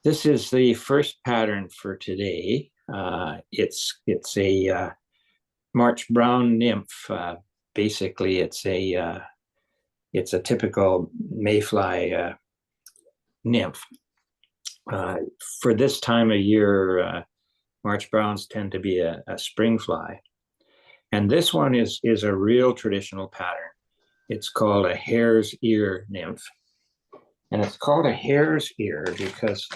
This is the first pattern for today. It's a March brown nymph. Basically, it's a typical mayfly nymph. For this time of year, March browns tend to be a spring fly. And this one is a real traditional pattern. It's called a hare's ear nymph. And it's called a hare's ear because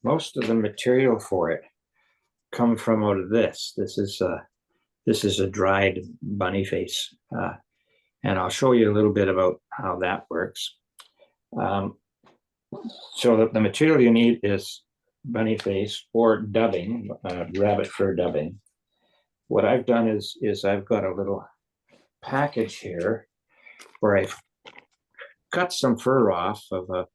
most of the material for it come from out of this. This is a dried bunny face. And I'll show you a little bit about how that works. So the material you need is bunny face or dubbing, rabbit fur dubbing. What I've done is I've got a little package here where I've cut some fur off of a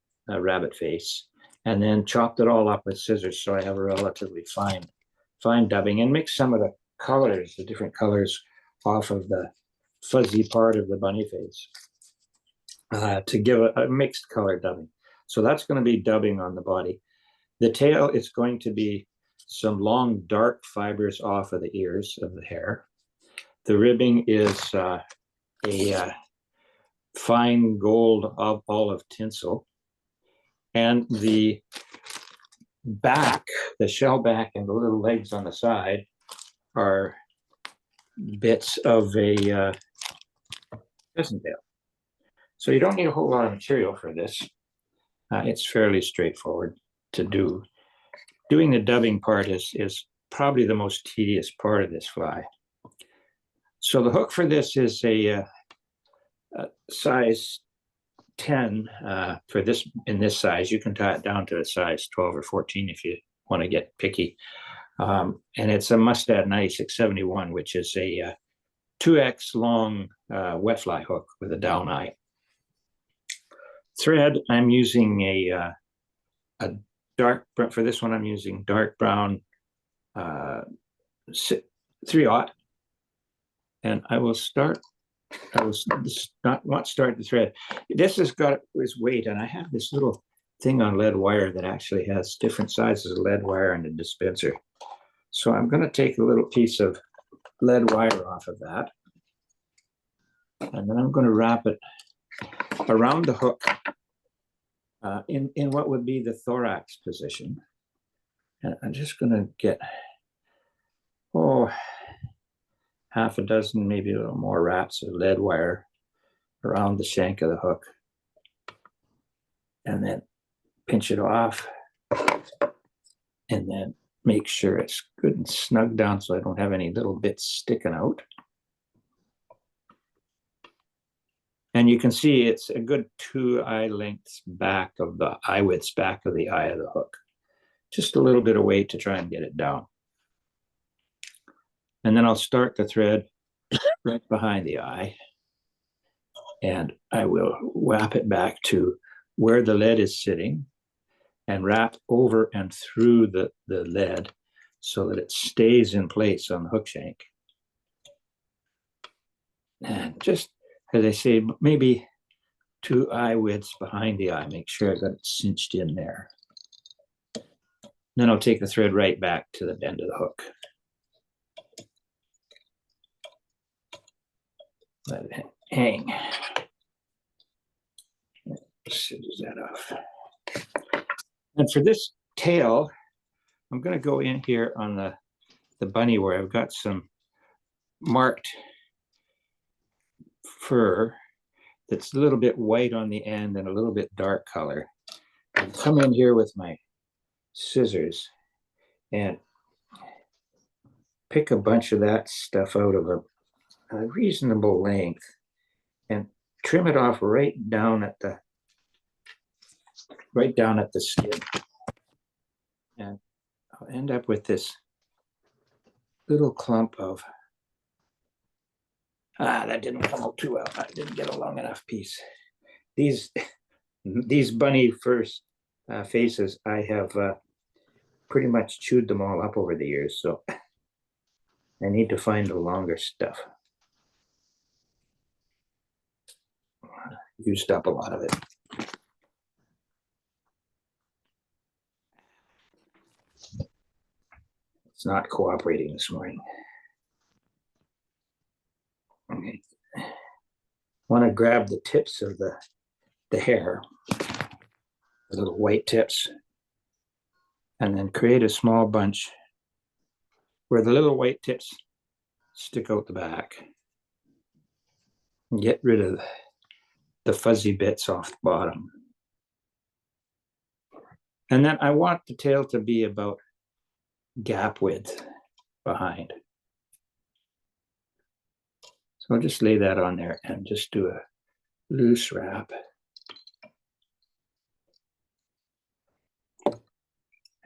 rabbit face and then chopped it all up with scissors so I have a relatively fine dubbing, and mix some of the colors, the different colors, off of the fuzzy part of the bunny face to give a mixed color dubbing. So that's going to be dubbing on the body. The tail is going to be some long dark fibers off of the ears of the hare. The ribbing is a fine gold olive tinsel. And the back, the shell back and the little legs on the side are bits of a pheasant tail. So you don't need a whole lot of material for this. It's fairly straightforward to do. Doing the dubbing part is probably the most tedious part of this fly. So the hook for this is a size 10 for this. In this size, you can tie it down to a size 12 or 14 if you want to get picky. And it's a Mustad 9671, which is a 2x long wet fly hook with a down eye. Thread, I'm using a dark, for this one I'm using dark brown 3/0, and I will start. I will not start the thread. This has got its weight, and I have this little thing on lead wire that actually has different sizes of lead wire and a dispenser. So I'm going to take a little piece of lead wire off of that, and then I'm going to wrap it around the hook in what would be the thorax position. And I'm just going to get, half a dozen, maybe a little more wraps of lead wire around the shank of the hook. And then pinch it off. And then make sure it's good and snug down so I don't have any little bits sticking out. And you can see it's a good 2 eye lengths back of the eye widths back of the eye of the hook. Just a little bit of weight to try and get it down. And then I'll start the thread right behind the eye. And I will wrap it back to where the lead is sitting and wrap over and through the lead so that it stays in place on the hook shank. And just, as I say, maybe 2 eye widths behind the eye. Make sure I got it cinched in there. Then I'll take the thread right back to the bend of the hook. Let it hang. Scissors that off. And for this tail, I'm going to go in here on the bunny where I've got some marked fur that's a little bit white on the end and a little bit dark color. I'll come in here with my scissors and pick a bunch of that stuff out of a reasonable length and trim it off right down at the skin. And I'll end up with this little clump of that didn't come out too well. I didn't get a long enough piece. These bunny first faces, I have pretty much chewed them all up over the years, so I need to find the longer stuff. Used up a lot of it. It's not cooperating this morning. Okay. Want to grab the tips of the hair, the little white tips, and then create a small bunch where the little white tips stick out the back. And get rid of the fuzzy bits off the bottom. And then I want the tail to be about gap width behind. So I'll just lay that on there and just do a loose wrap.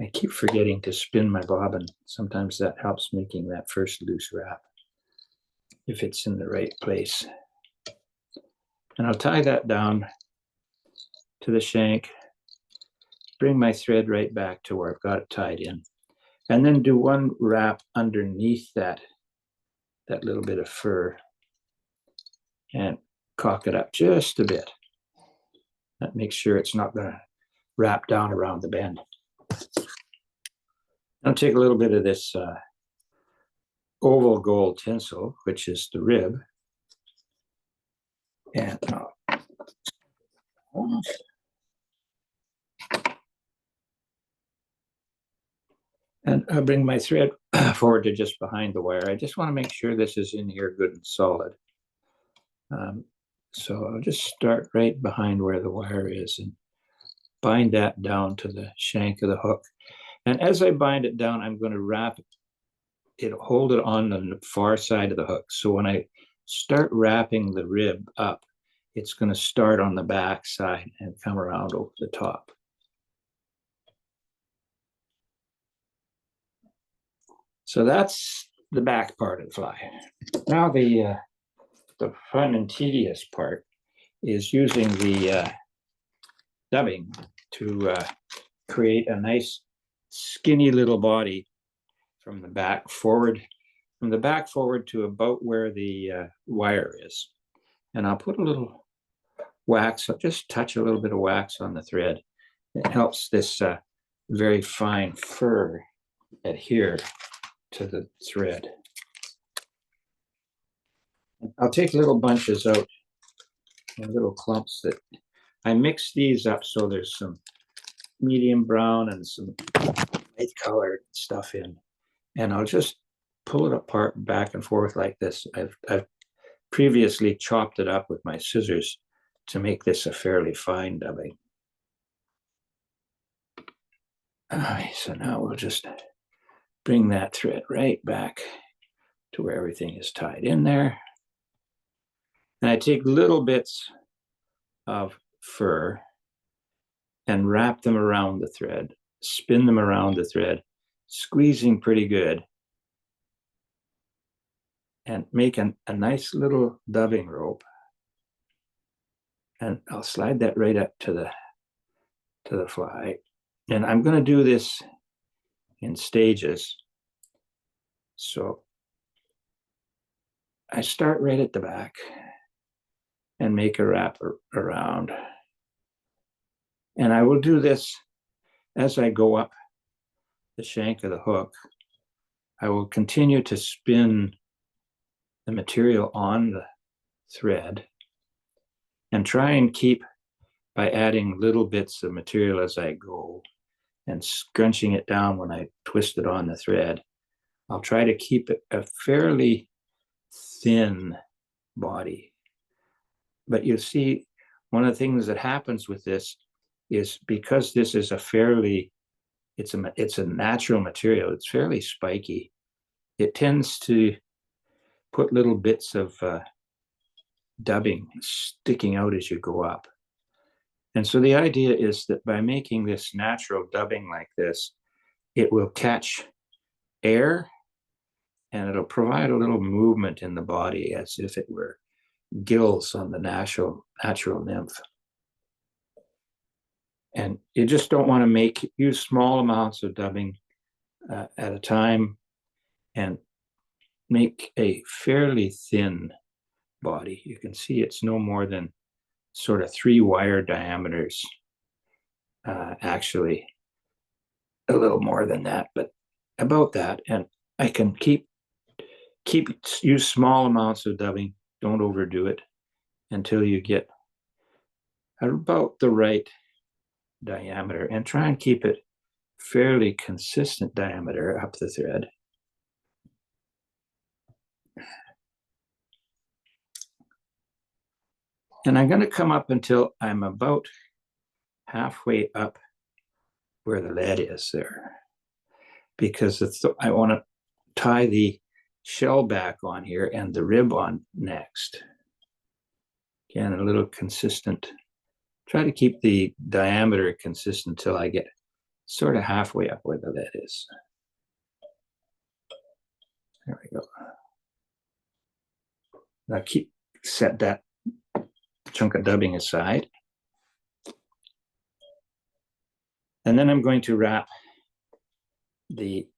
I keep forgetting to spin my bobbin. Sometimes that helps making that first loose wrap, if it's in the right place. And I'll tie that down to the shank, bring my thread right back to where I've got it tied in, and then do one wrap underneath that little bit of fur and cock it up just a bit. That makes sure it's not going to wrap down around the bend. I'll take a little bit of this oval gold tinsel, which is the rib, and I'll bring my thread forward to just behind the wire. I just want to make sure this is in here good and solid. So I'll just start right behind where the wire is and bind that down to the shank of the hook. And as I bind it down, I'm going to wrap it, hold it on the far side of the hook. So when I start wrapping the rib up, it's going to start on the back side and come around over the top. So that's the back part of the fly. Now the fun and tedious part is using the dubbing to create a nice skinny little body from the back forward to about where the wire is. And I'll put a little wax, I'll just touch a little bit of wax on the thread. It helps this very fine fur adhere to the thread. I'll take little bunches out, little clumps that I mix these up so there's some medium brown and some light colored stuff in, and I'll just pull it apart back and forth like this. I've previously chopped it up with my scissors to make this a fairly fine dubbing. All right, so now we'll just bring that thread right back to where everything is tied in there. And I take little bits of fur and wrap them around the thread, spin them around the thread, squeezing pretty good, and make a nice little dubbing rope. And I'll slide that right up to the fly. And I'm going to do this in stages. So I start right at the back and make a wrap around. And I will do this as I go up the shank of the hook. I will continue to spin the material on the thread and try and keep, by adding little bits of material as I go and scrunching it down when I twist it on the thread, I'll try to keep it a fairly thin body. But you see, one of the things that happens with this is because this is it's a natural material, it's fairly spiky, it tends to put little bits of dubbing sticking out as you go up. And so the idea is that by making this natural dubbing like this, it will catch air and it'll provide a little movement in the body as if it were gills on the natural nymph. And you just don't want to use small amounts of dubbing at a time and make a fairly thin body. You can see it's no more than sort of 3 wire diameters, actually a little more than that, but about that, and I can use small amounts of dubbing. Don't overdo it until you get about the right diameter, and try and keep it fairly consistent diameter up the thread. And I'm going to come up until I'm about halfway up where the lead is there, because I want to tie the shell back on here and the rib on next. Again, a little consistent. Try to keep the diameter consistent until I get sort of halfway up where the lead is. There we go. Now set that chunk of dubbing aside. And then I'm going to wrap the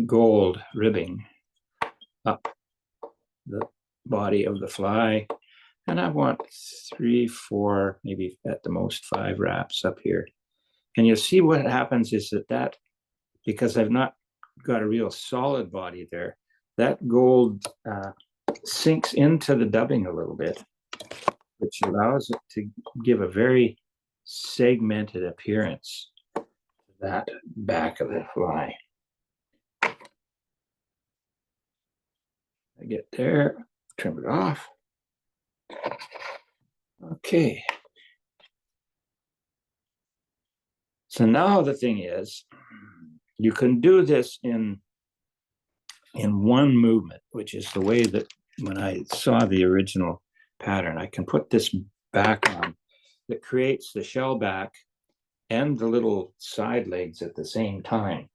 gold ribbing up the body of the fly. And I want 3, 4, maybe at the most 5 wraps up here. And you'll see what happens is that because I've not got a real solid body there, that gold sinks into the dubbing a little bit, which allows it to give a very segmented appearance to that back of the fly. I get there, trim it off. Okay. So now the thing is, you can do this in one movement, which is the way that when I saw the original pattern, I can put this back on that creates the shell back and the little side legs at the same time.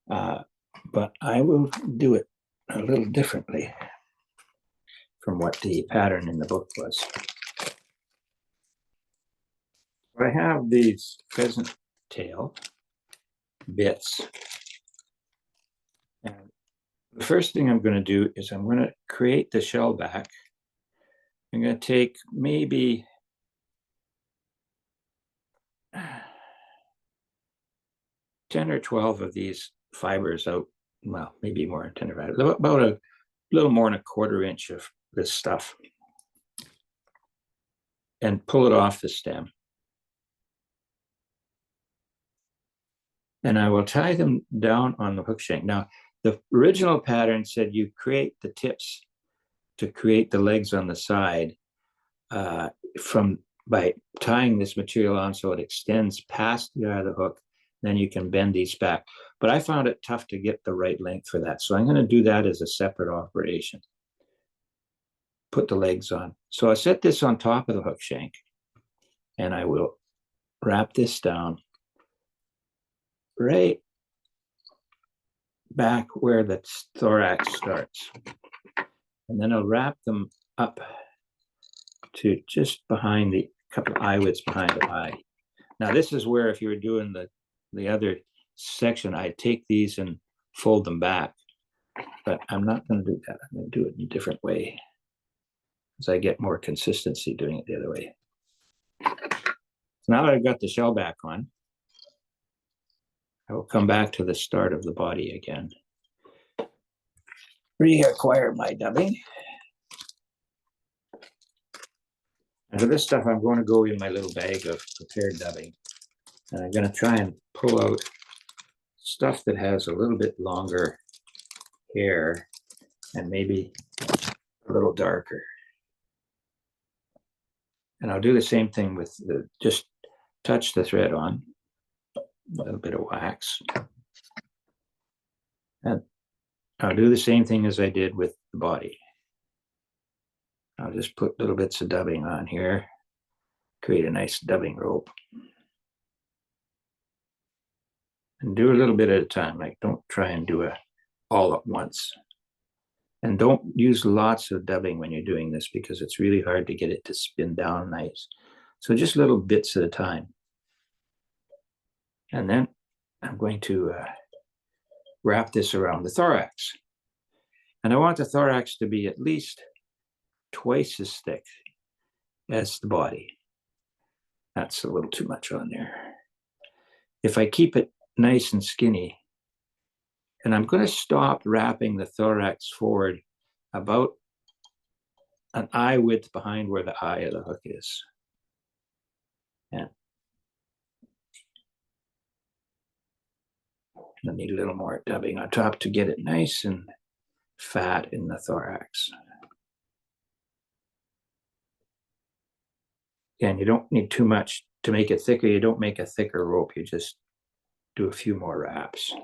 But I will do it a little differently from what the pattern in the book was. I have these pheasant tail bits. And the first thing I'm going to do is I'm going to create the shell back. I'm going to take maybe 10 or 12 of these fibers out. Well, maybe more than 10 or 12, about a little more than a 1/4 inch of this stuff, and pull it off the stem. And I will tie them down on the hook shank. Now, the original pattern said you create the tips to create the legs on the side by tying this material on so it extends past the eye of the hook. Then you can bend these back. But I found it tough to get the right length for that. So I'm going to do that as a separate operation. Put the legs on. So I set this on top of the hook shank, and I will wrap this down right back where the thorax starts. And then I'll wrap them up to just behind the couple of eyelets behind the eye. Now this is where if you were doing the other section, I'd take these and fold them back. But I'm not going to do that. I'm going to do it in a different way, as I get more consistency doing it the other way. So now that I've got the shell back on, I will come back to the start of the body again. Reacquire my dubbing. And for this stuff, I'm going to go in my little bag of prepared dubbing. And I'm going to try and pull out stuff that has a little bit longer hair and maybe a little darker. And I'll do the same thing with just touch the thread on, a little bit of wax. And I'll do the same thing as I did with the body. I'll just put little bits of dubbing on here, create a nice dubbing rope. And do a little bit at a time, like don't try and do it all at once. And don't use lots of dubbing when you're doing this because it's really hard to get it to spin down nice. So just little bits at a time. And then I'm going to wrap this around the thorax. And I want the thorax to be at least twice as thick as the body. That's a little too much on there. If I keep it nice and skinny. And I'm going to stop wrapping the thorax forward about an eye width behind where the eye of the hook is. And I need a little more dubbing on top to get it nice and fat in the thorax. And you don't need too much to make it thicker. You don't make a thicker rope. You just do a few more wraps.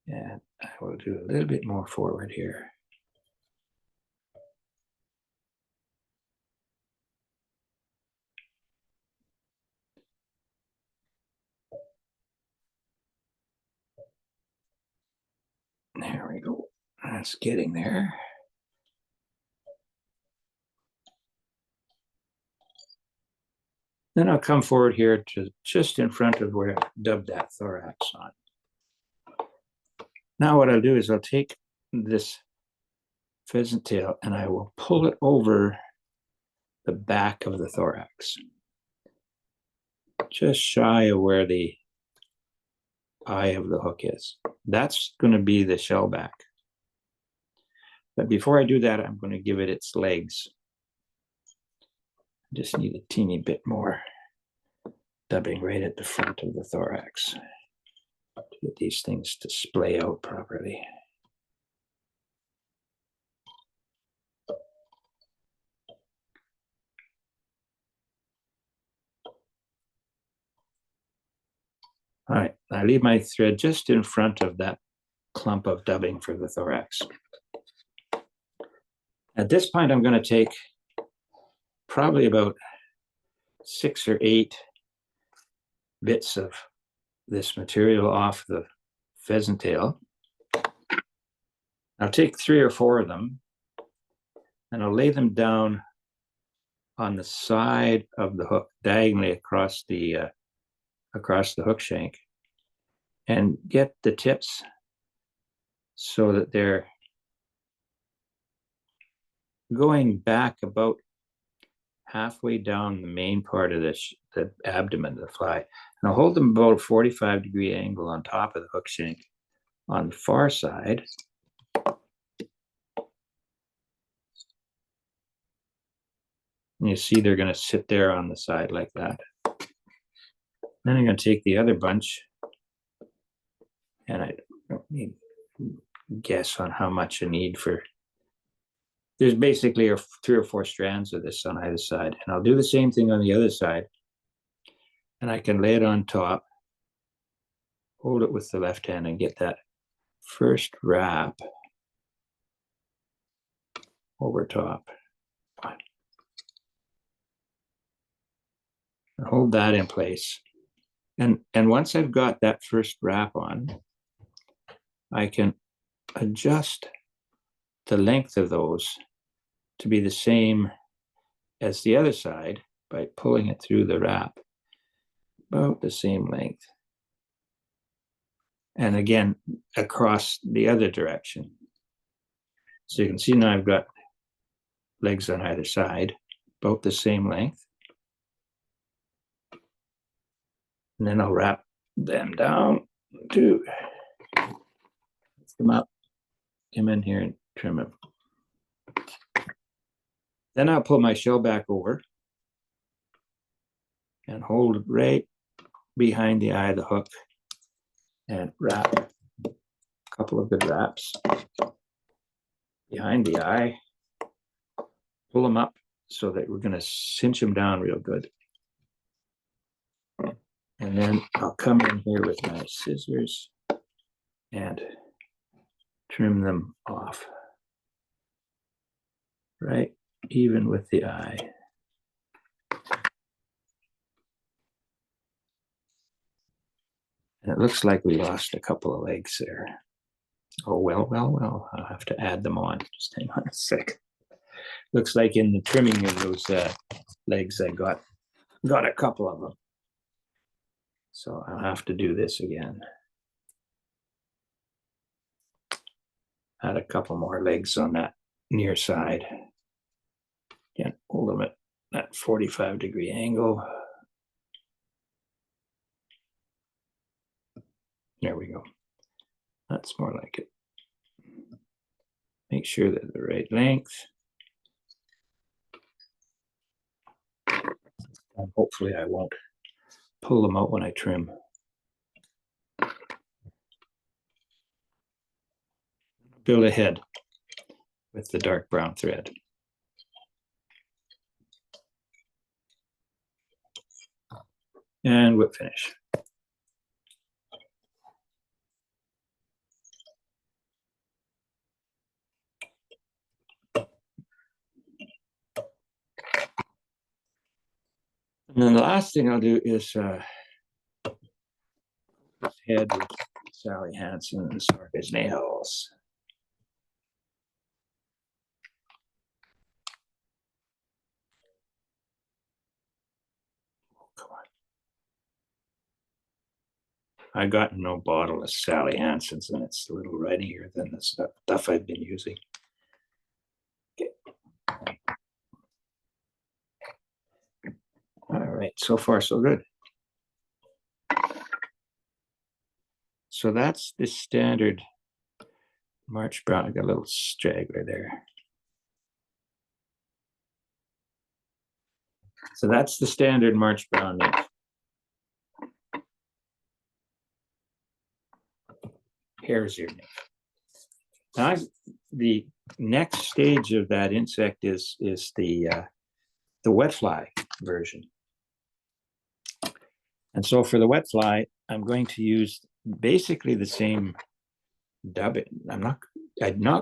And I will do a little bit more forward here. There we go. That's getting there. Then I'll come forward here to just in front of where I dubbed that thorax on. Now what I'll do is I'll take this pheasant tail and I will pull it over the back of the thorax, just shy of where the eye of the hook is. That's going to be the shell back. But before I do that, I'm going to give it its legs. Just need a teeny bit more dubbing right at the front of the thorax to get these things to splay out properly. All right, I leave my thread just in front of that clump of dubbing for the thorax. At this point, I'm going to take probably about 6 or 8 bits of this material off the pheasant tail. I'll take 3 or 4 of them and I'll lay them down on the side of the hook, diagonally across the hook shank, and get the tips so that they're going back about halfway down the main part of the abdomen of the fly. And I'll hold them about a 45-degree angle on top of the hook shank on the far side. And you see they're going to sit there on the side like that. Then I'm going to take the other bunch, and I don't need to guess on how much I need for. There's basically 3 or 4 strands of this on either side. And I'll do the same thing on the other side. And I can lay it on top, hold it with the left hand, and get that first wrap over top. And hold that in place. And once I've got that first wrap on, I can adjust the length of those to be the same as the other side by pulling it through the wrap, about the same length. And again, across the other direction. So you can see now I've got legs on either side, about the same length. And then I'll wrap them down to lift them up, come in here and trim them. Then I'll pull my shell back over and hold it right behind the eye of the hook and wrap a couple of good wraps behind the eye. Pull them up so that we're going to cinch them down real good. And then I'll come in here with my scissors and trim them off, right even with the eye. And it looks like we lost a couple of legs there. Oh, well, I'll have to add them on. Just hang on a sec. Looks like in the trimming of those legs, I got a couple of them. So I'll have to do this again. Add a couple more legs on that near side. Again, hold them at that 45-degree angle. There we go. That's more like it. Make sure they're the right length. And hopefully I won't pull them out when I trim. Build a head with the dark brown thread. And whip finish. And then the last thing I'll do is head with Sally Hansen and Sarka's nails. Oh, come on. I got no bottle of Sally Hansen's, and it's a little reddier than the stuff I've been using. Okay. All right, so far so good. So that's the standard March brown. I got a little straggler there. So that's the standard March brown nymph. Hare's ear nymph. Now, the next stage of that insect is the wet fly version. And so for the wet fly, I'm going to use basically the same dubbing. I'm not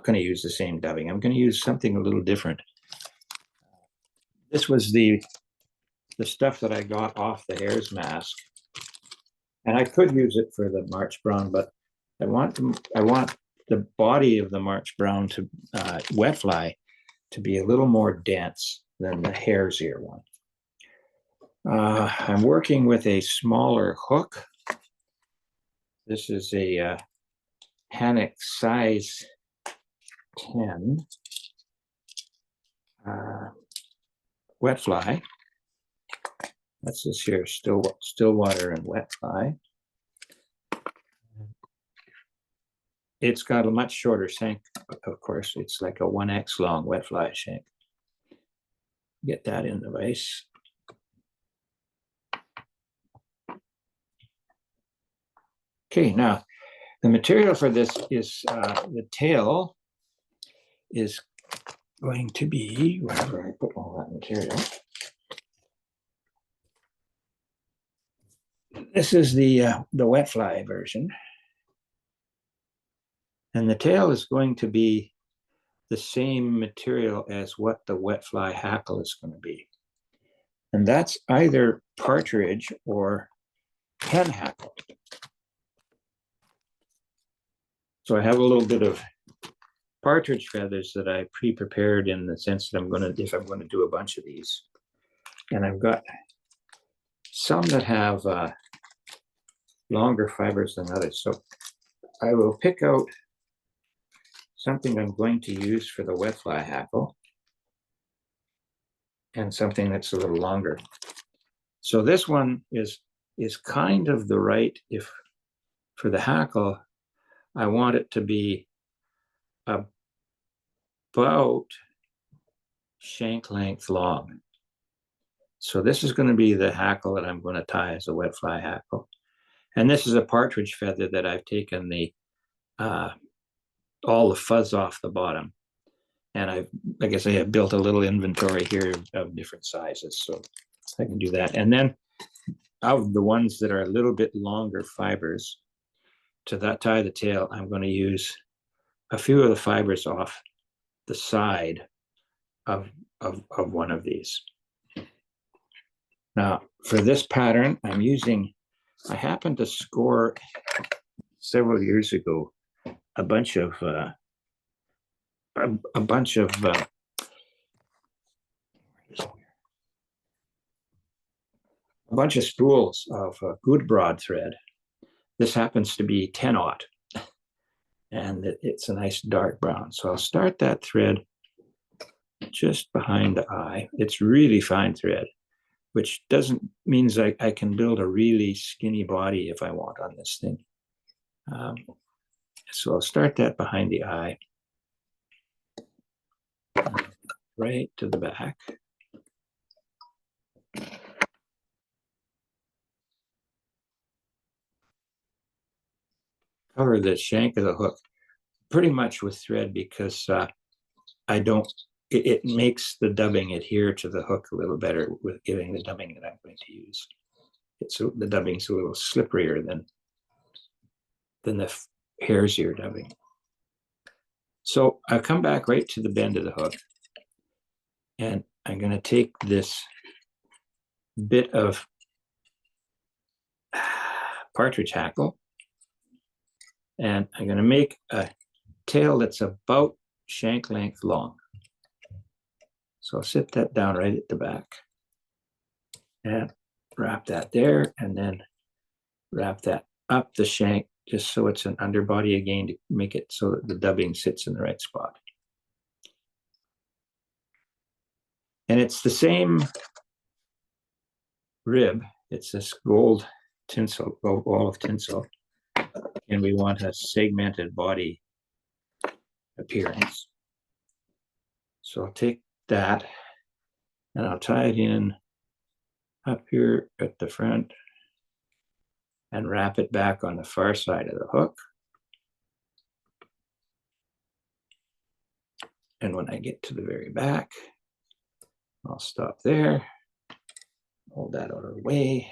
going to use the same dubbing. I'm going to use something a little different. This was the stuff that I got off the hare's mask, and I could use it for the March brown, but I want the body of the March brown to wet fly to be a little more dense than the hare's ear one. I'm working with a smaller hook. This is a Hackle size 10 wet fly. That's this here, still water and wet fly. It's got a much shorter shank, of course. It's like a 1x long wet fly shank. Get that in the vise. Okay, now the material for this is the tail is going to be wherever I put all that material. This is the wet fly version. And the tail is going to be the same material as what the wet fly hackle is going to be. And that's either partridge or hen hackle. So I have a little bit of partridge feathers that I pre-prepared in the sense that if I'm going to do a bunch of these. And I've got some that have longer fibers than others. So I will pick out something I'm going to use for the wet fly hackle and something that's a little longer. So this one is kind of the right, if for the hackle, I want it to be about shank length long. So this is going to be the hackle that I'm going to tie as a wet fly hackle. And this is a partridge feather that I've taken all the fuzz off the bottom. And I guess I have built a little inventory here of different sizes, so I can do that. And then of the ones that are a little bit longer fibers to tie the tail, I'm going to use a few of the fibers off the side of one of these. Now, for this pattern, I happened to score several years ago a bunch of spools of good broad thread. This happens to be 10-aught, and it's a nice dark brown. So I'll start that thread just behind the eye. It's really fine thread, which means I can build a really skinny body if I want on this thing. So I'll start that behind the eye, right to the back. Cover the shank of the hook pretty much with thread because I don't, it makes the dubbing adhere to the hook a little better with giving the dubbing that I'm going to use. The dubbing's a little slipperier than the hare's ear dubbing. So I come back right to the bend of the hook, and I'm going to take this bit of partridge hackle, and I'm going to make a tail that's about shank length long. So I'll sit that down right at the back and wrap that there, and then wrap that up the shank just so it's an underbody again to make it so that the dubbing sits in the right spot. And it's the same rib. It's this gold tinsel, olive tinsel, and we want a segmented body appearance. So I'll take that and I'll tie it in up here at the front and wrap it back on the far side of the hook. And when I get to the very back, I'll stop there, hold that out of the way.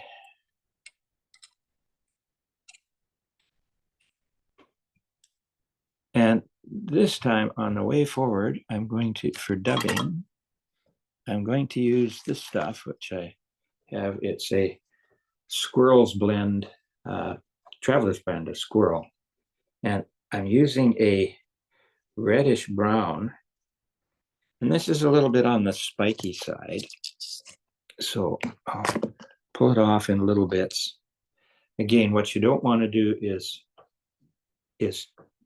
And this time on the way forward, I'm going to, for dubbing, I'm going to use this stuff, which I have. It's a Squirrel's blend, Traveler's blend of Squirrel. And I'm using a reddish brown. And this is a little bit on the spiky side. So I'll pull it off in little bits. Again, what you don't want to do is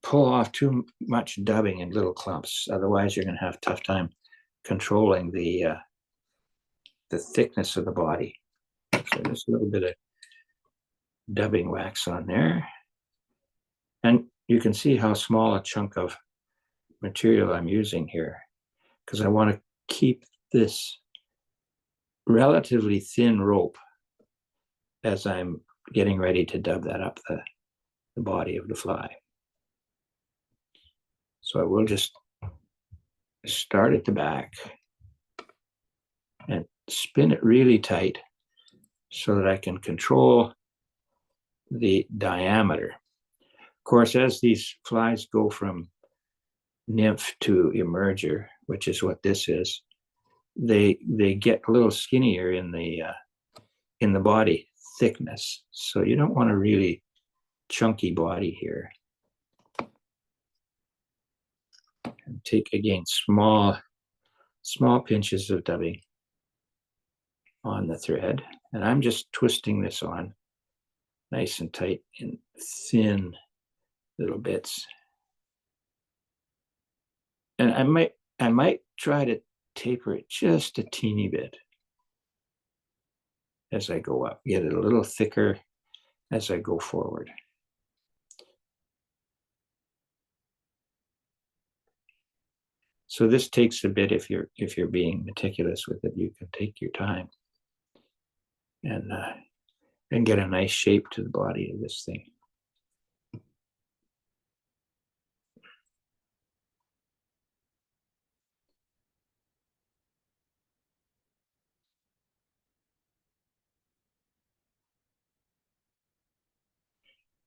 pull off too much dubbing in little clumps. Otherwise, you're going to have a tough time controlling the thickness of the body. So there's a little bit of dubbing wax on there. And you can see how small a chunk of material I'm using here, because I want to keep this relatively thin rope as I'm getting ready to dub that up the body of the fly. So I will just start at the back and spin it really tight so that I can control the diameter. Of course, as these flies go from nymph to emerger, which is what this is, they get a little skinnier in the body thickness. So you don't want a really chunky body here. And take again small pinches of dubbing on the thread, and I'm just twisting this on nice and tight in thin little bits. And I might try to taper it just a teeny bit as I go up, get it a little thicker as I go forward. So this takes a bit. If you're being meticulous with it, you can take your time and get a nice shape to the body of this thing.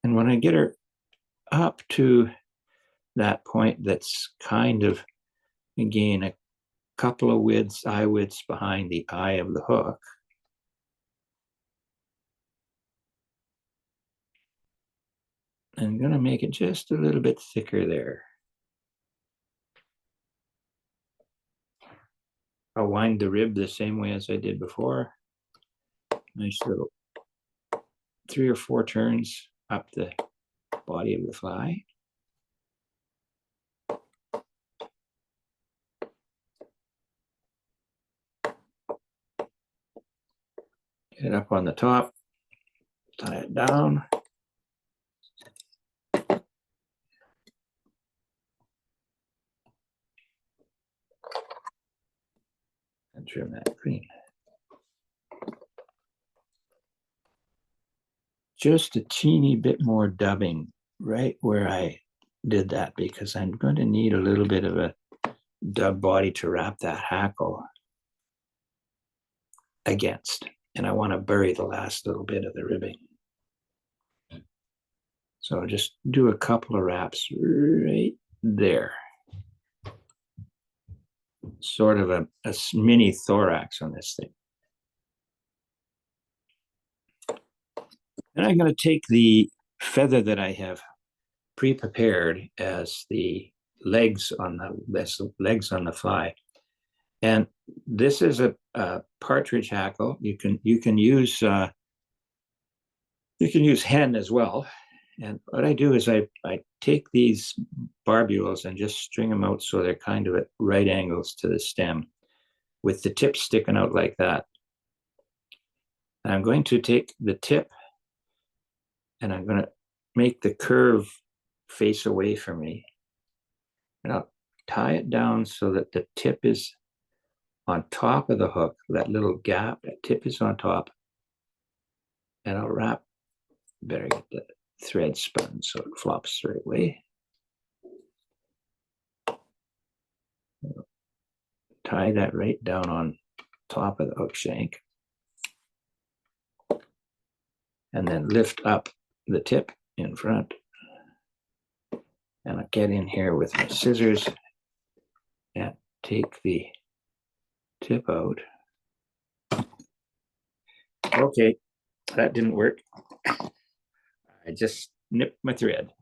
And when I get her up to that point that's kind of, again, a couple of eye widths behind the eye of the hook, I'm going to make it just a little bit thicker there. I'll wind the rib the same way as I did before. Nice little 3 or 4 turns up the body of the fly. Get it up on the top, tie it down. And trim that clean. Just a teeny bit more dubbing right where I did that, because I'm going to need a little bit of a dub body to wrap that hackle against. And I want to bury the last little bit of the ribbing. So I'll just do a couple of wraps right there. Sort of a mini thorax on this thing. And I'm going to take the feather that I have pre-prepared as the legs on the fly. And this is a partridge hackle. You can use hen as well. And what I do is I take these barbules and just string them out so they're kind of at right angles to the stem, with the tip sticking out like that. And I'm going to take the tip and I'm going to make the curve face away from me. And I'll tie it down so that the tip is on top of the hook, that little gap, that tip is on top. And I'll wrap, better get the thread spun so it flops the right way. Tie that right down on top of the hook shank. And then lift up the tip in front. And I'll get in here with my scissors and take the tip out. Okay, that didn't work. I just nipped my thread.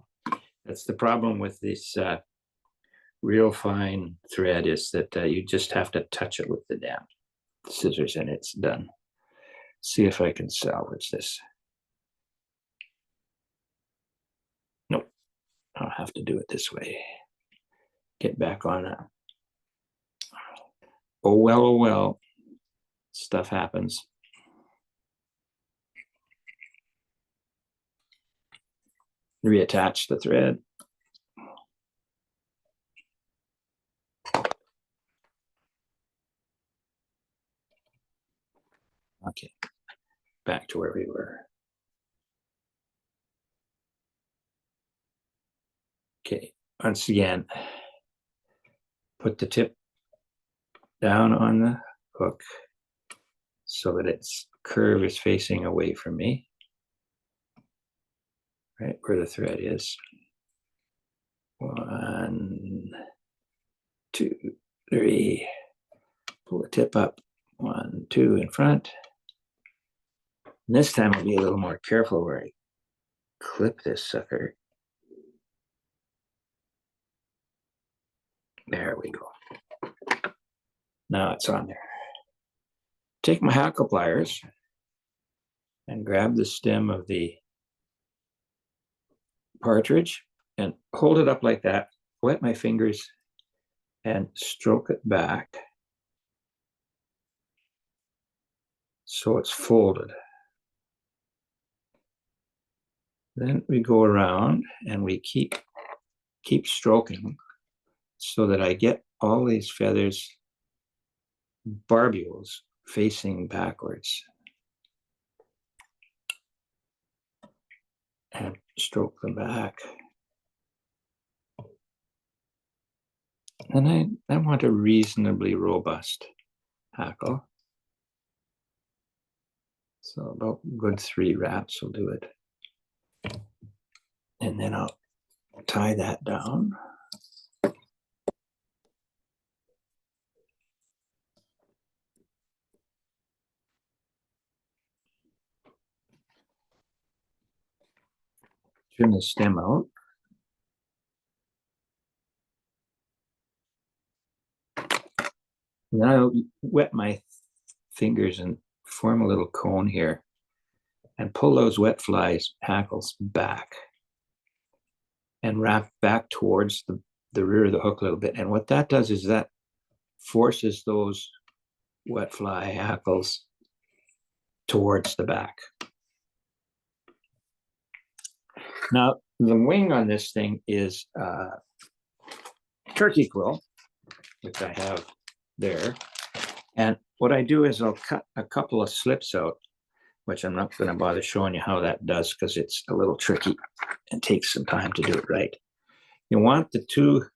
That's the problem with this real fine thread, is that you just have to touch it with the damn scissors and it's done. See if I can salvage this. Nope, I'll have to do it this way. Get back on it. Oh well, stuff happens. Reattach the thread. Okay, back to where we were. Okay, once again, put the tip down on the hook so that its curve is facing away from me, right where the thread is. 1, 2, 3. Pull the tip up. 1, 2 in front. And this time I'll be a little more careful where I clip this sucker. There we go. Now it's on there. Take my hackle pliers and grab the stem of the partridge and hold it up like that. Wet my fingers and stroke it back so it's folded. Then we go around and we keep stroking so that I get all these feathers, barbules, facing backwards. And stroke them back. And I want a reasonably robust hackle. So about good 3 wraps will do it. And then I'll tie that down. Trim the stem out. Now I'll wet my fingers and form a little cone here and pull those wet flies hackles back and wrap back towards the rear of the hook a little bit. And what that does is that forces those wet fly hackles towards the back. Now, the wing on this thing is turkey quill, which I have there. And what I do is I'll cut a couple of slips out, which I'm not going to bother showing you how that does because it's a little tricky and takes some time to do it right. You want the two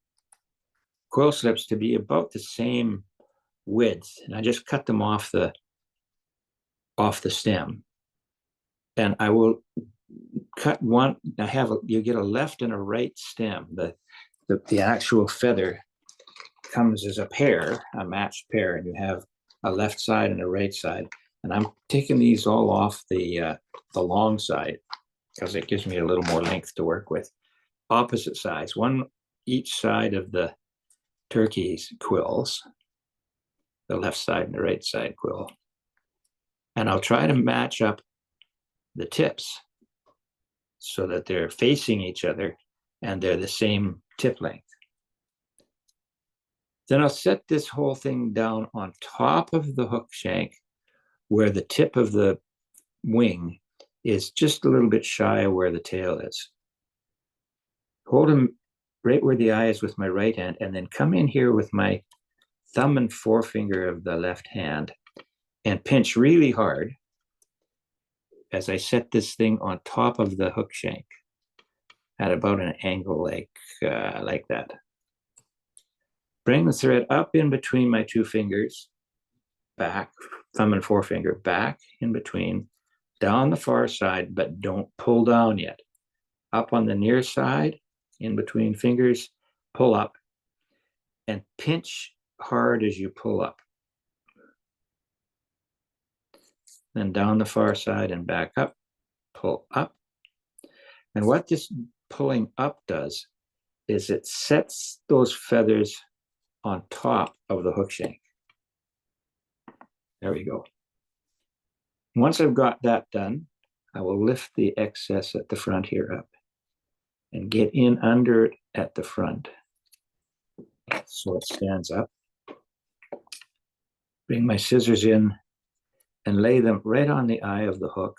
quill slips to be about the same width, and I just cut them off the stem. And I will cut one. You get a left and a right stem. The actual feather comes as a pair, a matched pair, and you have a left side and a right side. And I'm taking these all off the long side because it gives me a little more length to work with. Opposite sides, one each side of the turkey's quills, the left side and the right side quill. And I'll try to match up the tips so that they're facing each other and they're the same tip length. Then I'll set this whole thing down on top of the hook shank where the tip of the wing is just a little bit shy of where the tail is. Hold them right where the eye is with my right hand, and then come in here with my thumb and forefinger of the left hand and pinch really hard as I set this thing on top of the hook shank at about an angle like that. Bring the thread up in between my two fingers, back, thumb and forefinger, back in between, down the far side, but don't pull down yet. Up on the near side, in between fingers, pull up, and pinch hard as you pull up. Then down the far side and back up, pull up. And what this pulling up does is it sets those feathers on top of the hook shank. There we go. Once I've got that done, I will lift the excess at the front here up and get in under it at the front so it stands up. Bring my scissors in and lay them right on the eye of the hook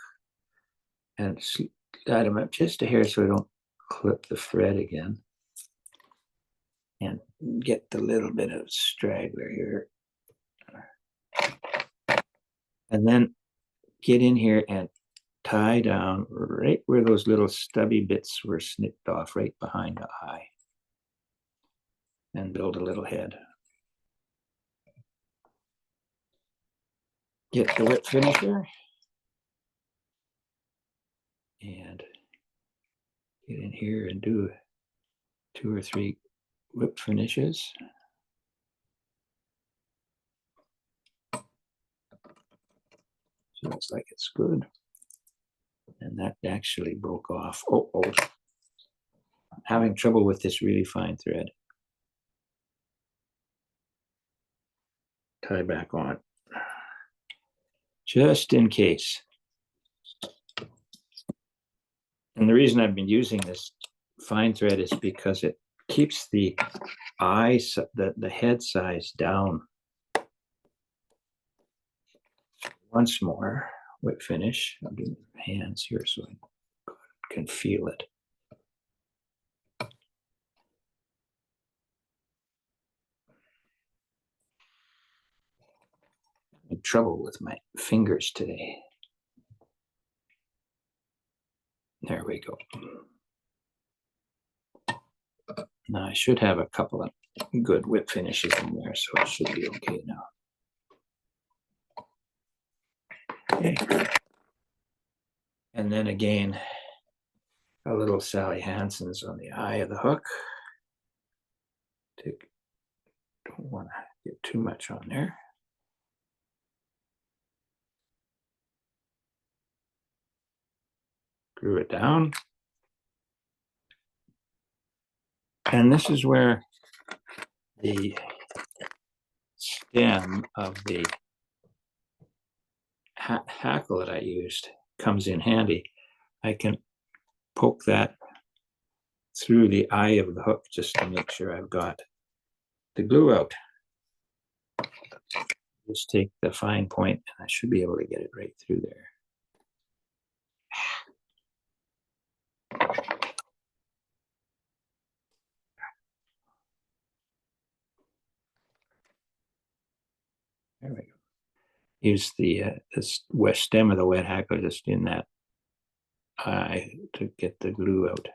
and slide them up just a hair so I don't clip the thread again. And get the little bit of straggler here. And then get in here and tie down right where those little stubby bits were snipped off, right behind the eye. And build a little head. Get the whip finisher. And get in here and do 2 or 3 whip finishes. So looks like it's good. And that actually broke off. Oh, I'm having trouble with this really fine thread. Tie back on. Just in case. And the reason I've been using this fine thread is because it keeps the eye, the head size down. Once more, whip finish. I'll do hands here so I can feel it. I'm in trouble with my fingers today. There we go. Now I should have a couple of good whip finishes in there, so it should be okay now. Okay. And then again, a little Sally Hansen's on the eye of the hook. Don't want to get too much on there. Screw it down. And this is where the stem of the hackle that I used comes in handy. I can poke that through the eye of the hook just to make sure I've got the glue out. Just take the fine point and I should be able to get it right through there. There we go. use the west stem of the wet hackle just in that eye to get the glue out.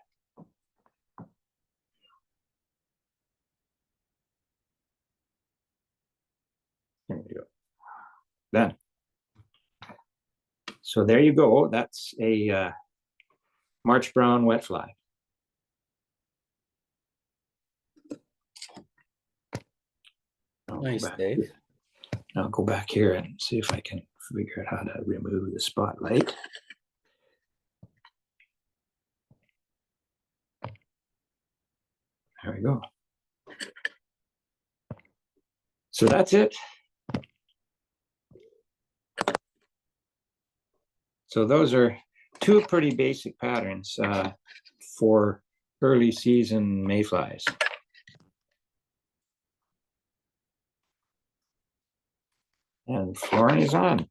There we go. Done. So there you go. That's a March brown wet fly. Nice, Dave. I'll go back here and see if I can figure out how to remove the spotlight. There we go. So that's it. So those are two pretty basic patterns for early season mayflies. And Florin is on.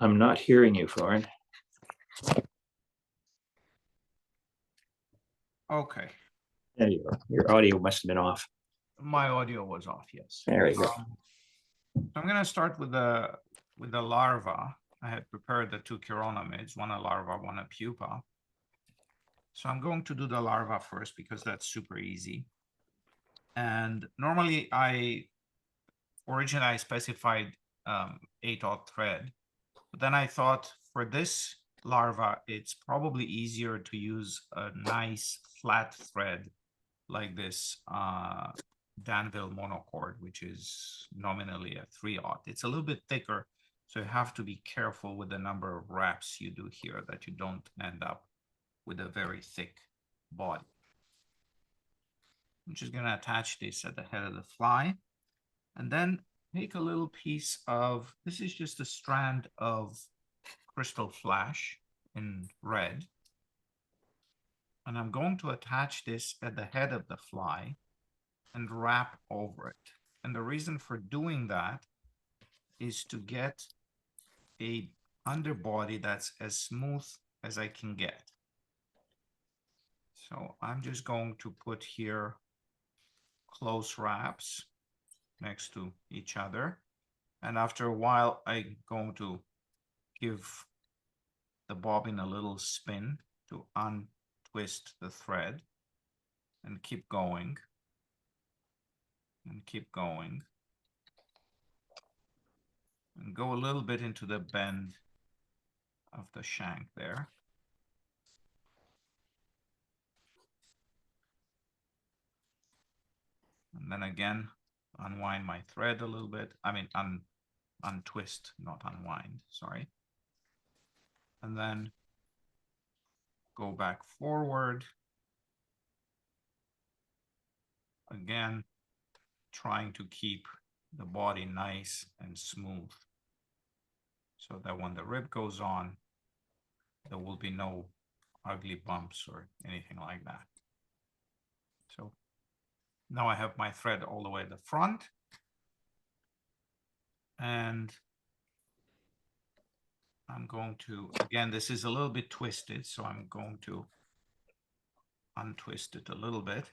I'm not hearing you, Florin. Okay. There you go. Your audio must have been off. My audio was off, yes. There we go. So I'm going to start with the larva. I had prepared the two chironomids, one a larva, one a pupa. So I'm going to do the larva first because that's super easy. And normally originally I specified 8/0 thread, but then I thought for this larva, it's probably easier to use a nice flat thread like this Danville monochord, which is nominally a 3/0. It's a little bit thicker, so you have to be careful with the number of wraps you do here that you don't end up with a very thick body. I'm just going to attach this at the head of the fly, and then take a little piece of, this is just a strand of crystal flash in red, and I'm going to attach this at the head of the fly and wrap over it. And the reason for doing that is to get a underbody that's as smooth as I can get. So I'm just going to put here close wraps next to each other. And after a while, I'm going to give the bobbin a little spin to untwist the thread and keep going and keep going. And go a little bit into the bend of the shank there. And then again, unwind my thread a little bit. I mean, untwist, not unwind, sorry. And then go back forward. Again, trying to keep the body nice and smooth so that when the rib goes on, there will be no ugly bumps or anything like that. So now I have my thread all the way to the front, and I'm going to, again, this is a little bit twisted, so I'm going to untwist it a little bit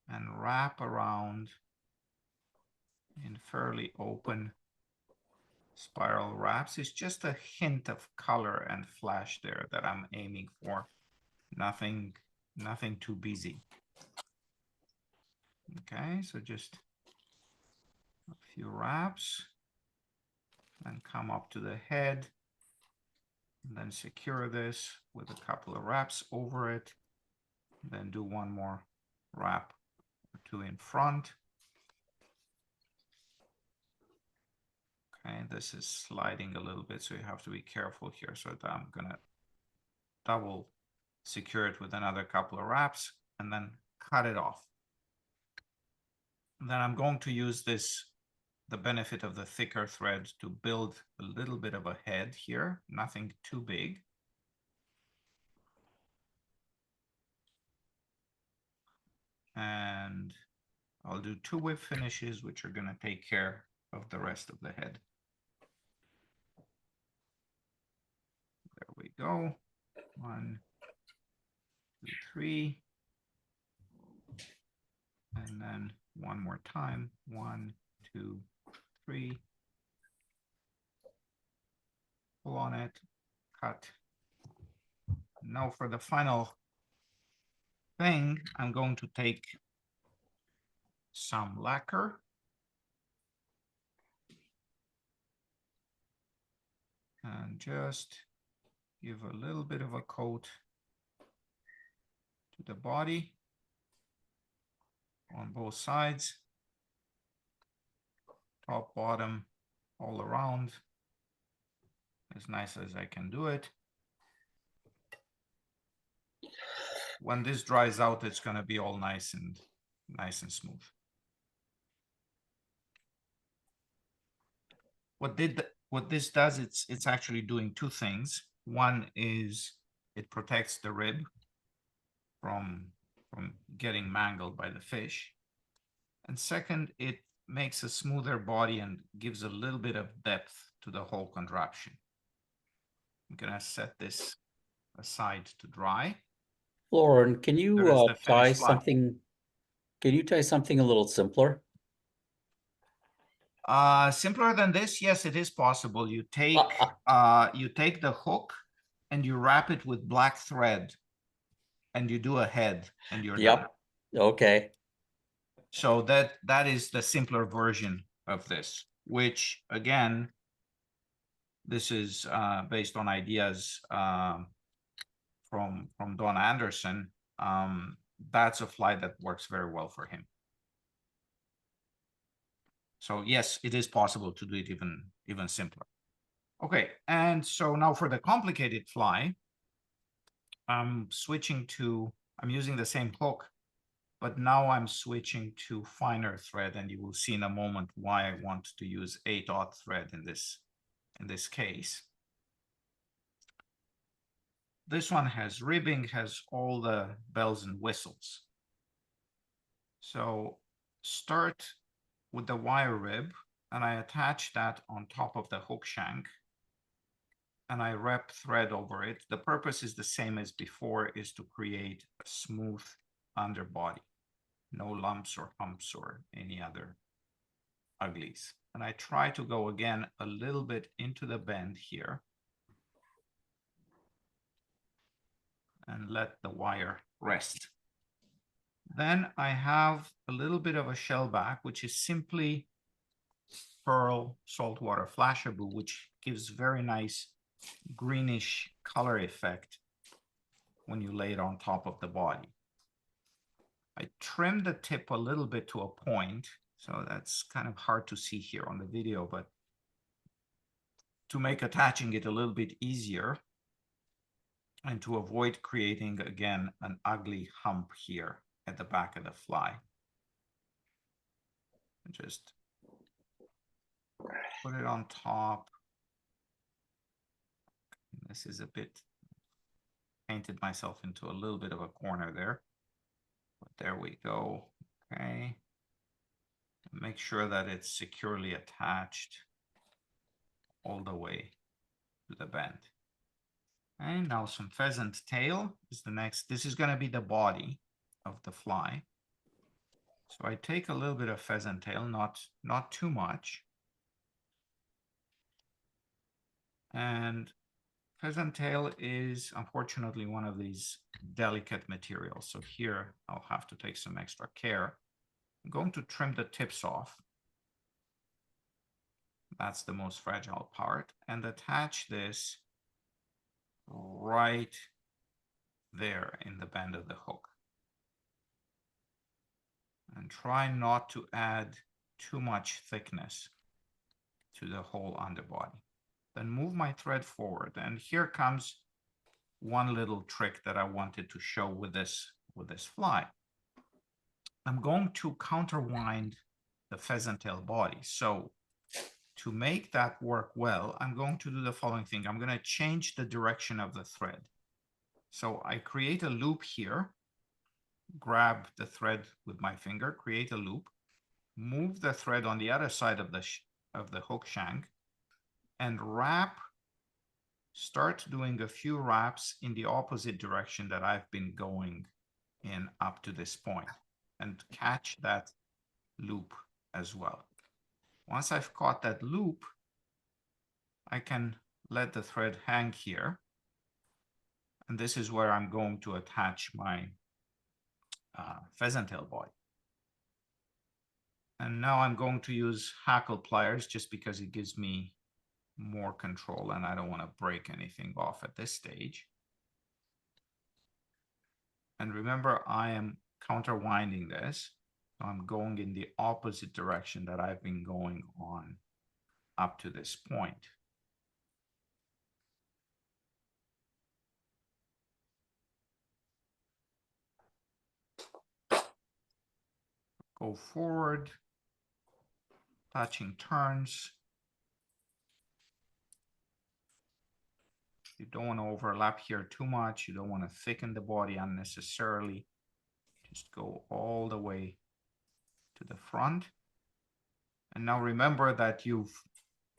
and wrap around in fairly open spiral wraps. It's just a hint of color and flash there that I'm aiming for. Nothing too busy. Okay, so just a few wraps and come up to the head and then secure this with a couple of wraps over it. Then do one more wrap or two in front. Okay, this is sliding a little bit, so you have to be careful here. So that I'm gonna double secure it with another couple of wraps and then cut it off. And then I'm going to use this, the benefit of the thicker thread, to build a little bit of a head here, nothing too big. And I'll do 2 whip finishes, which are going to take care of the rest of the head. There we go. 1, 2, 3. And then one more time. 1, 2, 3. Pull on it, cut. Now for the final thing, I'm going to take some lacquer. And just give a little bit of a coat to the body on both sides, top, bottom, all around, as nice as I can do it. When this dries out, it's going to be all nice and smooth. What this does, it's actually doing 2 things. One is it protects the rib from getting mangled by the fish. And second, it makes a smoother body and gives a little bit of depth to the whole contraption. I'm gonna set this aside to dry. Florin, can you There is the tie finished fly. something? Can you tie something a little simpler? Simpler than this, yes, it is possible. You take the hook and you wrap it with black thread, and you do a head, and you're done. Yep. Okay. So that is the simpler version of this, which again, this is based on ideas from Don Anderson. That's a fly that works very well for him. So yes, it is possible to do it even simpler. Okay, and so now for the complicated fly, I'm using the same hook, but now I'm switching to finer thread, and you will see in a moment why I want to use 8/0 thread in this case. This one has ribbing, has all the bells and whistles. So start with the wire rib, and I attach that on top of the hook shank, and I wrap thread over it. The purpose is the same as before, is to create a smooth underbody. No lumps or humps or any other uglies. And I try to go again a little bit into the bend here and let the wire rest. Then I have a little bit of a shell back, which is simply pearl saltwater flashabou, which gives very nice greenish color effect when you lay it on top of the body. I trim the tip a little bit to a point, so that's kind of hard to see here on the video, but to make attaching it a little bit easier and to avoid creating, again, an ugly hump here at the back of the fly. Just put it on top. This is a bit, painted myself into a little bit of a corner there. But there we go. Okay. Make sure that it's securely attached all the way to the bend. And now some pheasant tail is the next. This is going to be the body of the fly. So I take a little bit of pheasant tail, not too much. And pheasant tail is unfortunately one of these delicate materials. So here I'll have to take some extra care. I'm going to trim the tips off. That's the most fragile part. And attach this right there in the bend of the hook. And try not to add too much thickness to the whole underbody. Then move my thread forward. And here comes one little trick that I wanted to show with this fly. I'm going to counterwind the pheasant tail body. So to make that work well, I'm going to do the following thing. I'm going to change the direction of the thread. So I create a loop here, grab the thread with my finger, create a loop, move the thread on the other side of the hook shank, and wrap. Start doing a few wraps in the opposite direction that I've been going in up to this point, and catch that loop as well. Once I've caught that loop, I can let the thread hang here. And this is where I'm going to attach my pheasant tail body. And now I'm going to use Hackle pliers just because it gives me more control and I don't want to break anything off at this stage. And remember, I am counterwinding this. So I'm going in the opposite direction that I've been going on up to this point. Go forward, touching turns. You don't want to overlap here too much. You don't want to thicken the body unnecessarily. Just go all the way to the front. And now remember that you've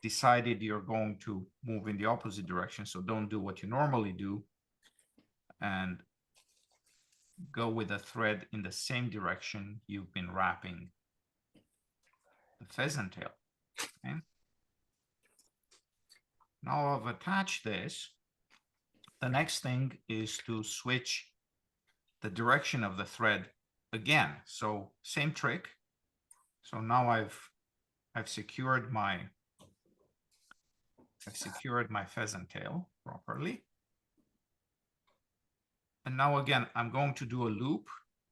decided you're going to move in the opposite direction. So don't do what you normally do and go with the thread in the same direction you've been wrapping the pheasant tail. Okay. Now I've attached this. The next thing is to switch the direction of the thread again. So same trick. So now I've secured my pheasant tail properly. And now again, I'm going to do a loop.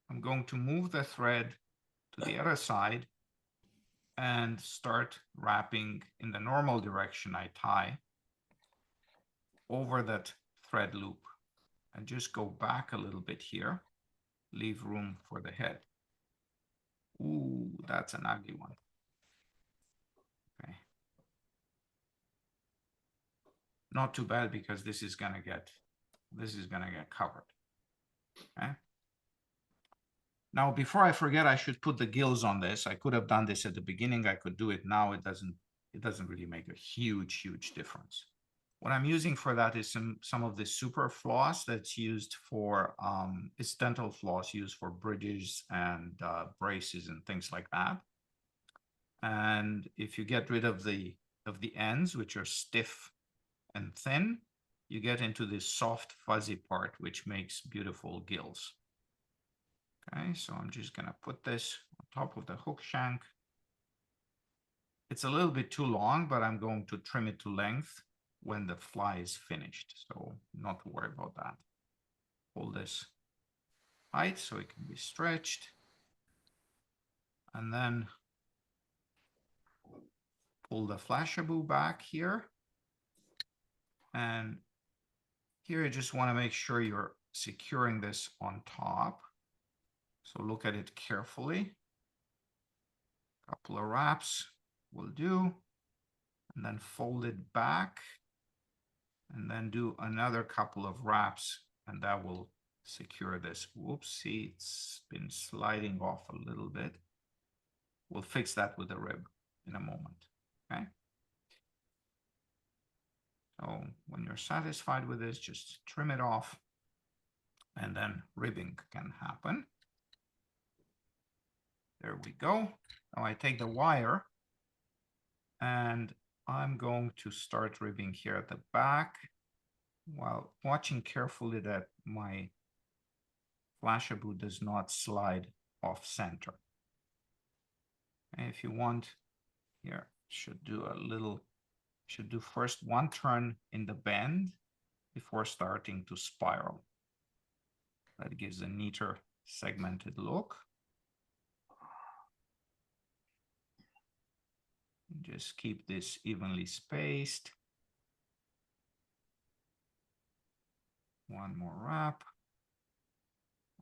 I'm going to move the thread to the other side and start wrapping in the normal direction I tie over that thread loop, and just go back a little bit here, leave room for the head. Ooh, that's an ugly one. Okay. Not too bad because this is gonna get covered. Okay. Now, before I forget, I should put the gills on this. I could have done this at the beginning. I could do it now. It doesn't really make a huge difference. What I'm using for that is some of the super floss that's used for, it's dental floss used for bridges and braces and things like that. And if you get rid of the ends, which are stiff and thin, you get into this soft fuzzy part, which makes beautiful gills. Okay, so I'm just gonna put this on top of the hook shank. It's a little bit too long, but I'm going to trim it to length when the fly is finished, so not to worry about that. Hold this tight so it can be stretched, and then pull the Flashaboo back here. And here you just want to make sure you're securing this on top. So look at it carefully. A couple of wraps will do, and then fold it back, and then do another couple of wraps, and that will secure this. Whoopsie, it's been sliding off a little bit. We'll fix that with the rib in a moment, okay? So when you're satisfied with this, just trim it off, and then ribbing can happen. There we go. Now I take the wire, and I'm going to start ribbing here at the back while watching carefully that my Flashaboo does not slide off center. And if you want, here, should do first one turn in the bend before starting to spiral. That gives a neater segmented look. Just keep this evenly spaced. One more wrap.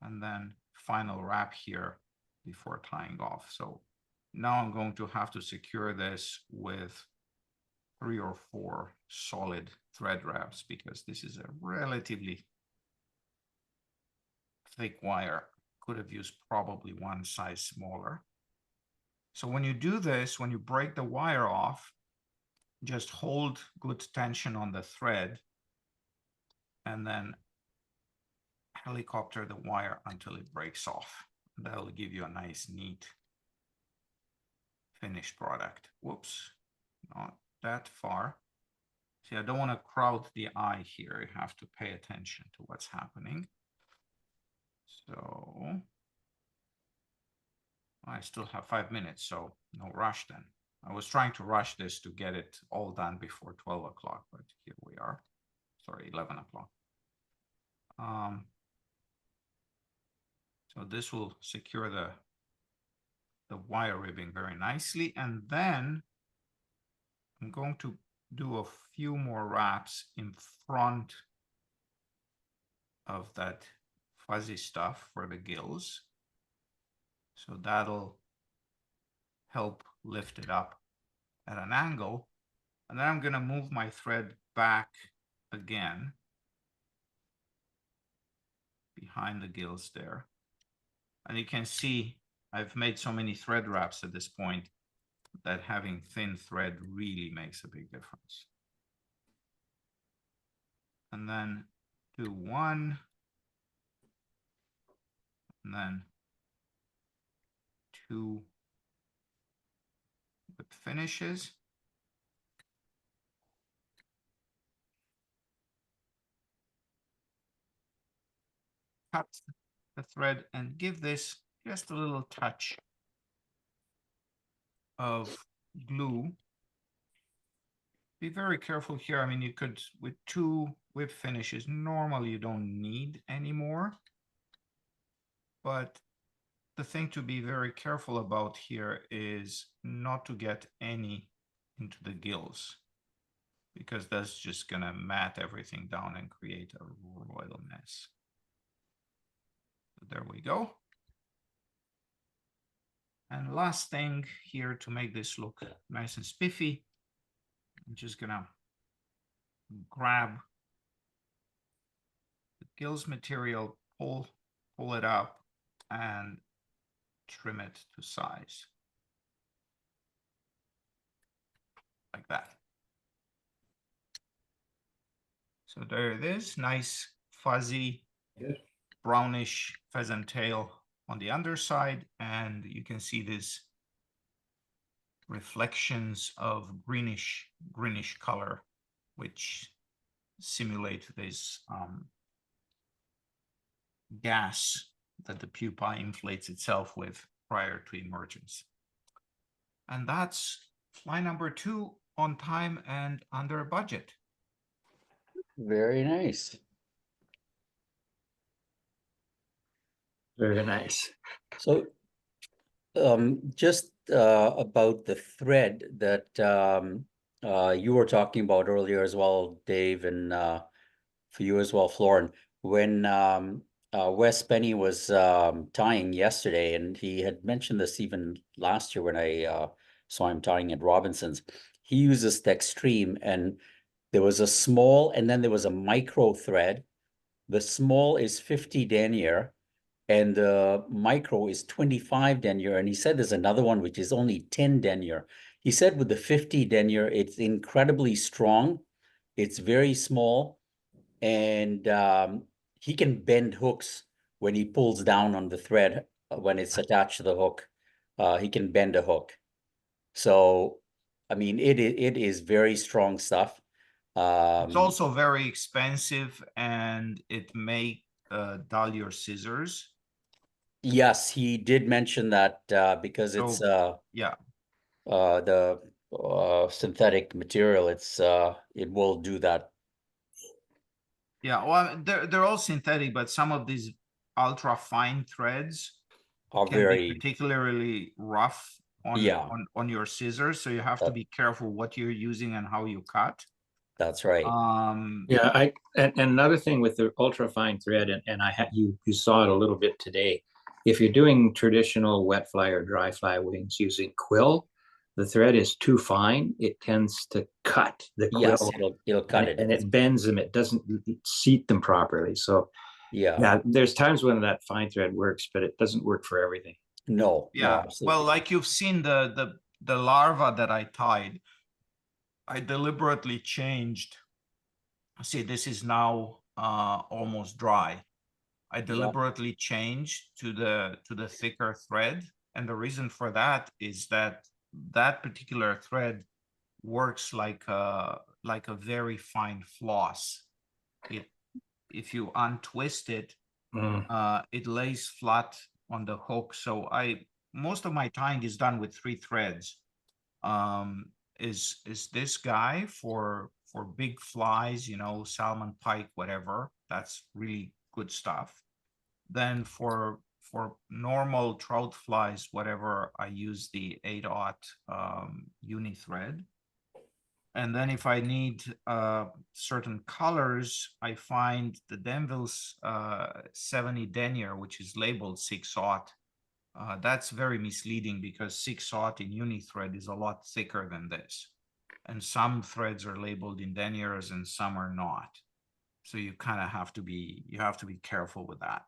And then final wrap here before tying off. So now I'm going to have to secure this with 3 or 4 solid thread wraps because this is a relatively thick wire could have used probably one size smaller. So when you do this, when you break the wire off, just hold good tension on the thread and then helicopter the wire until it breaks off. That'll give you a nice, neat finished product. Whoops, not that far. See, I don't want to crowd the eye here. You have to pay attention to what's happening. So I still have 5 minutes, so no rush then. I was trying to rush this to get it all done before 12 o'clock, but here we are. Sorry, 11 o'clock. So this will secure the wire ribbing very nicely. And then I'm going to do a few more wraps in front of that fuzzy stuff for the gills. So that'll help lift it up at an angle. And then I'm going to move my thread back again behind the gills there. And you can see I've made so many thread wraps at this point that having thin thread really makes a big difference. And then do one, and then two with finishes. Cut the thread and give this just a little touch of glue. Be very careful here. I mean, you could, with two whip finishes, normally you don't need any more. But the thing to be very careful about here is not to get any into the gills, because that's just gonna mat everything down and create a royal mess. So there we go. And last thing here to make this look nice and spiffy, I'm just gonna grab the gills material, pull it up, and trim it to size. Like that. So there it is, nice fuzzy brownish pheasant tail on the underside, and you can see these reflections of greenish color, which simulate this gas that the pupa inflates itself with prior to emergence. And that's fly number 2 on time and under budget. Very nice. Very nice. So just about the thread that you were talking about earlier as well, Dave, and for you as well, Florin, when Wes Penny was tying yesterday, and he had mentioned this even last year when I saw him tying at Robinson's, he uses the extreme, and there was a small and then there was a micro thread. The small is 50 denier and the micro is 25 denier. And he said there's another one which is only 10 denier. He said with the 50 denier, it's incredibly strong. It's very small, and he can bend hooks when he pulls down on the thread when it's attached to the hook. He can bend a hook. So, I mean, it is very strong stuff. It's also very expensive, and it may dull your scissors. Yes, he did mention that because it's yeah, the synthetic material. It's it will do that. Yeah, well, they're all synthetic, but some of these ultra fine threads Are can very be particularly rough on your scissors, so you have to be careful what you're using and how you cut. That's right. Yeah, and another thing with the ultra fine thread, and you saw it a little bit today. If you're doing traditional wet fly or dry fly wings using quill, the thread is too fine. It tends to cut the quill. Yes, it'll cut it, and it bends them. It doesn't seat them properly. So Yeah, Yeah, there's times when that fine thread works, but it doesn't work for everything. no, Yeah, absolutely well, not. like you've seen the larva that I tied, I deliberately changed. See, this is now almost dry. I deliberately changed to the thicker thread, and the reason for that is that that particular thread works like a very fine floss. If you untwist it, it lays flat on the hook. So most of my tying is done with 3 threads. Is this guy for big flies, you know, salmon, pike, whatever. That's really good stuff. Then for normal trout flies, whatever, I use the 8/0 uni thread. And then if I need certain colors, I find the Denville's 70 denier, which is labeled 6/0. That's very misleading because 6/0 in uni thread is a lot thicker than this. And some threads are labeled in deniers and some are not. So you kind of have to be careful with that.